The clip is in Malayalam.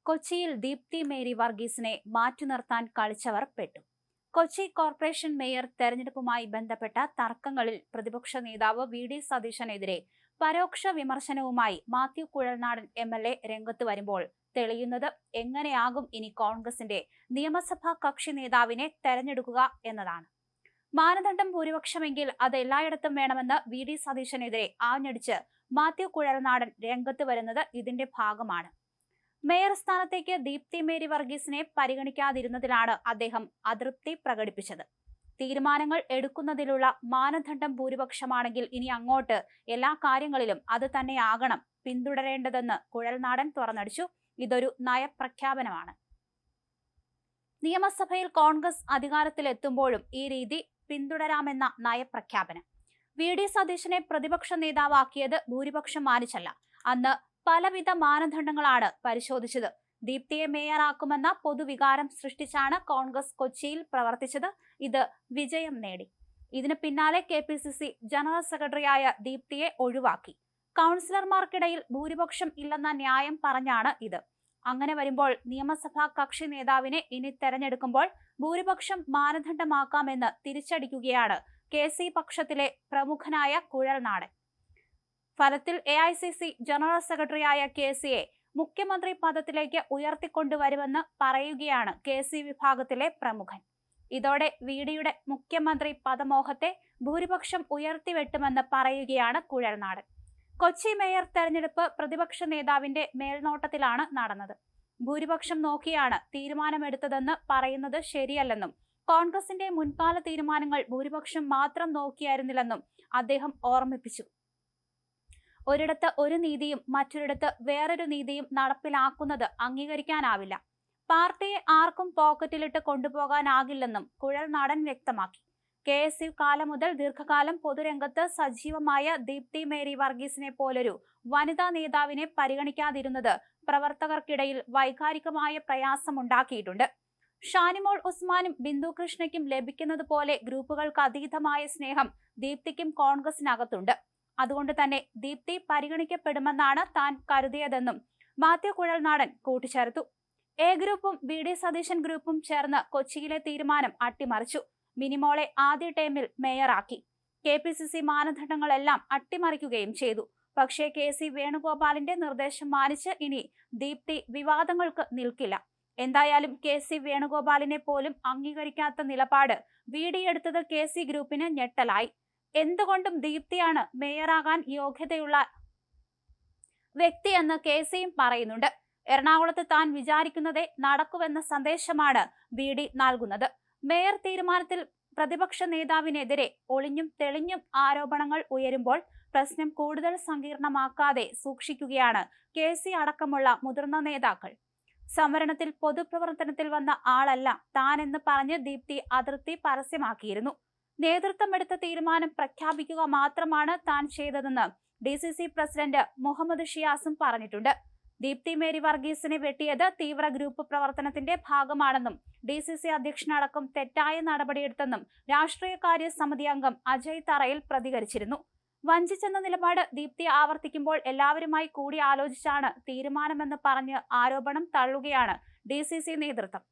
കൊച്ചിയിൽ ദീപ്തി മേരി വർഗീസിനെ മാറ്റിനിർത്താൻ കളിച്ചവർ പെട്ടു. കൊച്ചി കോർപ്പറേഷൻ മേയർ തെരഞ്ഞെടുപ്പുമായി ബന്ധപ്പെട്ട തർക്കങ്ങളിൽ പ്രതിപക്ഷ നേതാവ് വി.ഡി. സതീശനെതിരെ പരോക്ഷ വിമർശനവുമായി മാത്യു കുഴൽനാടൻ എം.എൽ.എ. രംഗത്ത് വരുമ്പോൾ തെളിയുന്നത് എങ്ങനെയാകും ഇനി കോൺഗ്രസിന്റെ നിയമസഭാ കക്ഷി നേതാവിനെ തെരഞ്ഞെടുക്കുക എന്നതാണ്. മാനദണ്ഡം ഭൂരിപക്ഷമെങ്കിൽ അത് എല്ലായിടത്തും വേണമെന്ന് വി.ഡി. സതീശനെതിരെ ആഞ്ഞടിച്ച് മാത്യു കുഴൽനാടൻ രംഗത്ത് വരുന്നത് ഇതിന്റെ ഭാഗമാണ്. മേയർ സ്ഥാനത്തേക്ക് ദീപ്തി മേരി വർഗീസിനെ പരിഗണിക്കാതിരുന്നതിലാണ് അദ്ദേഹം അതൃപ്തി പ്രകടിപ്പിച്ചത്. തീരുമാനങ്ങൾ എടുക്കുന്നതിലുള്ള മാനദണ്ഡം ഭൂരിപക്ഷമാണെങ്കിൽ ഇനി അങ്ങോട്ട് എല്ലാ കാര്യങ്ങളിലും അത് തന്നെയാകണം പിന്തുടരേണ്ടതെന്ന് കുഴൽനാടൻ തുറന്നടിച്ചു. ഇതൊരു നയപ്രഖ്യാപനമാണ്. നിയമസഭയിൽ കോൺഗ്രസ് അധികാരത്തിലെത്തുമ്പോഴും ഈ രീതി പിന്തുടരാമെന്ന നയപ്രഖ്യാപനം. വി.ഡി. സതീശനെ പ്രതിപക്ഷ നേതാവാക്കിയത് ഭൂരിപക്ഷം മാനിച്ചല്ല. അന്ന് പലവിധ മാനദണ്ഡങ്ങളാണ് പരിശോധിച്ചത്. ദീപ്തിയെ മേയറാക്കുമെന്ന പൊതുവികാരം സൃഷ്ടിച്ചാണ് കോൺഗ്രസ് കൊച്ചിയിൽ പ്രവർത്തിച്ചത്. ഇത് വിജയം നേടി. ഇതിന് പിന്നാലെ കെ.പി.സി.സി ജനറൽ സെക്രട്ടറിയായ ദീപ്തിയെ ഒഴിവാക്കി. കൗൺസിലർമാർക്കിടയിൽ ഭൂരിപക്ഷം ഇല്ലെന്ന ന്യായം പറഞ്ഞാണ് ഇത്. അങ്ങനെ വരുമ്പോൾ നിയമസഭാ കക്ഷി നേതാവിനെ ഇനി തെരഞ്ഞെടുക്കുമ്പോൾ ഭൂരിപക്ഷം മാനദണ്ഡമാക്കാമെന്ന് തിരിച്ചടിക്കുകയാണ് കെ.സി പക്ഷത്തിലെ പ്രമുഖനായ കുഴൽനാടൻ. ഫലത്തിൽ എ.ഐ.സി.സി ജനറൽ സെക്രട്ടറിയായ കെ.സിയെ മുഖ്യമന്ത്രി പദത്തിലേക്ക് ഉയർത്തിക്കൊണ്ടുവരുമെന്ന് പറയുകയാണ് കെ.സി വിഭാഗത്തിലെ പ്രമുഖൻ. ഇതോടെ വി.ഡിയുടെ മുഖ്യമന്ത്രി പദമോഹത്തെ ഭൂരിപക്ഷം ഉയർത്തിവെട്ടുമെന്ന് പറയുകയാണ് കുഴൽനാടൻ. കൊച്ചി മേയർ തെരഞ്ഞെടുപ്പ് പ്രതിപക്ഷ നേതാവിന്റെ മേൽനോട്ടത്തിലാണ് നടന്നത്. ഭൂരിപക്ഷം നോക്കിയാണ് തീരുമാനമെടുത്തതെന്ന് പറയുന്നത് ശരിയല്ലെന്നും കോൺഗ്രസിന്റെ മുൻകാല തീരുമാനങ്ങൾ ഭൂരിപക്ഷം മാത്രം നോക്കിയായിരുന്നില്ലെന്നും അദ്ദേഹം ഓർമ്മിപ്പിച്ചു. ഒരിടത്ത് ഒരു നീതിയും മറ്റൊരിടത്ത് വേറൊരു നീതിയും നടപ്പിലാക്കുന്നത് അംഗീകരിക്കാനാവില്ല. പാർട്ടിയെ ആർക്കും പോക്കറ്റിലിട്ട് കൊണ്ടുപോകാനാകില്ലെന്നും കുഴൽനാടൻ വ്യക്തമാക്കി. കെ.എസ്.യു കാലം മുതൽ ദീർഘകാലം പൊതുരംഗത്ത് സജീവമായ ദീപ്തി മേരി വർഗീസിനെ പോലൊരു വനിതാ നേതാവിനെ പരിഗണിക്കാതിരുന്നത് പ്രവർത്തകർക്കിടയിൽ വൈകാരികമായ പ്രയാസമുണ്ടാക്കിയിട്ടുണ്ട്. ഷാനിമോൾ ഉസ്മാനും ബിന്ദു കൃഷ്ണയ്ക്കും ലഭിക്കുന്നത് പോലെ ഗ്രൂപ്പുകൾക്ക് അതീതമായ സ്നേഹം ദീപ്തിക്കും കോൺഗ്രസിനകത്തുണ്ട്. അതുകൊണ്ട് തന്നെ ദീപ്തി പരിഗണിക്കപ്പെടുമെന്നാണ് താൻ കരുതിയതെന്നും മാത്യു കുഴൽനാടൻ കൂട്ടിച്ചേർത്തു. എ ഗ്രൂപ്പും വി.ഡി. സതീശൻ ഗ്രൂപ്പും ചേർന്ന് കൊച്ചിയിലെ തീരുമാനം അട്ടിമറിച്ചു. മിനിമോളെ ആദ്യ ടേമിൽ മേയറാക്കി. കെ.പി.സി.സി മാനദണ്ഡങ്ങളെല്ലാം അട്ടിമറിക്കുകയും ചെയ്തു. പക്ഷേ കെ.സി വേണുഗോപാലിന്റെ നിർദ്ദേശം മാനിച്ച് ഇനി ദീപ്തി വിവാദങ്ങൾക്ക് നിൽക്കില്ല. എന്തായാലും കെ.സി വേണുഗോപാലിനെ പോലും അംഗീകരിക്കാത്ത നിലപാട് വി.ഡി എടുത്തത് കെ.സി ഗ്രൂപ്പിന് ഞെട്ടലായി. എന്തുകൊണ്ടും ദീപ്തിയാണ് മേയറാകാൻ യോഗ്യതയുള്ള വ്യക്തിയെന്ന് കെ.സിയും പറയുന്നുണ്ട്. എറണാകുളത്ത് താൻ വിചാരിക്കുന്നതേ നടക്കുവെന്ന സന്ദേശമാണ് വി.ഡി നൽകുന്നത്. മേയർ തീരുമാനത്തിൽ പ്രതിപക്ഷ നേതാവിനെതിരെ ഒളിഞ്ഞും തെളിഞ്ഞും ആരോപണങ്ങൾ ഉയരുമ്പോൾ പ്രശ്നം കൂടുതൽ സങ്കീർണമാക്കാതെ സൂക്ഷിക്കുകയാണ് കെ.സി അടക്കമുള്ള മുതിർന്ന നേതാക്കൾ. സംവരണത്തിൽ പൊതുപ്രവർത്തനത്തിൽ വന്ന ആളല്ല താനെന്ന് പറഞ്ഞ് ദീപ്തി അതൃപ്തി പരസ്യമാക്കിയിരുന്നു. നേതൃത്വമെടുത്ത തീരുമാനം പ്രഖ്യാപിക്കുക മാത്രമാണ് താൻ ചെയ്തതെന്ന് ഡി.സി.സി പ്രസിഡന്റ് മുഹമ്മദ് ഷിയാസും പറഞ്ഞിട്ടുണ്ട്. ദീപ്തി മേരി വർഗീസിനെ വെട്ടിയത് തീവ്ര ഗ്രൂപ്പ് പ്രവർത്തനത്തിന്റെ ഭാഗമാണെന്നും ഡി.സി.സി അധ്യക്ഷനടക്കം തെറ്റായ നടപടിയെടുത്തെന്നും രാഷ്ട്രീയകാര്യ സമിതി അംഗം അജയ് തറയിൽ പ്രതികരിച്ചിരുന്നു. വഞ്ചിച്ചെന്ന നിലപാട് ദീപ്തി ആവർത്തിക്കുമ്പോൾ എല്ലാവരുമായി കൂടി ആലോചിച്ചാണ് തീരുമാനമെന്ന് പറഞ്ഞ് ആരോപണം തള്ളുകയാണ് ഡി.സി.സി നേതൃത്വം.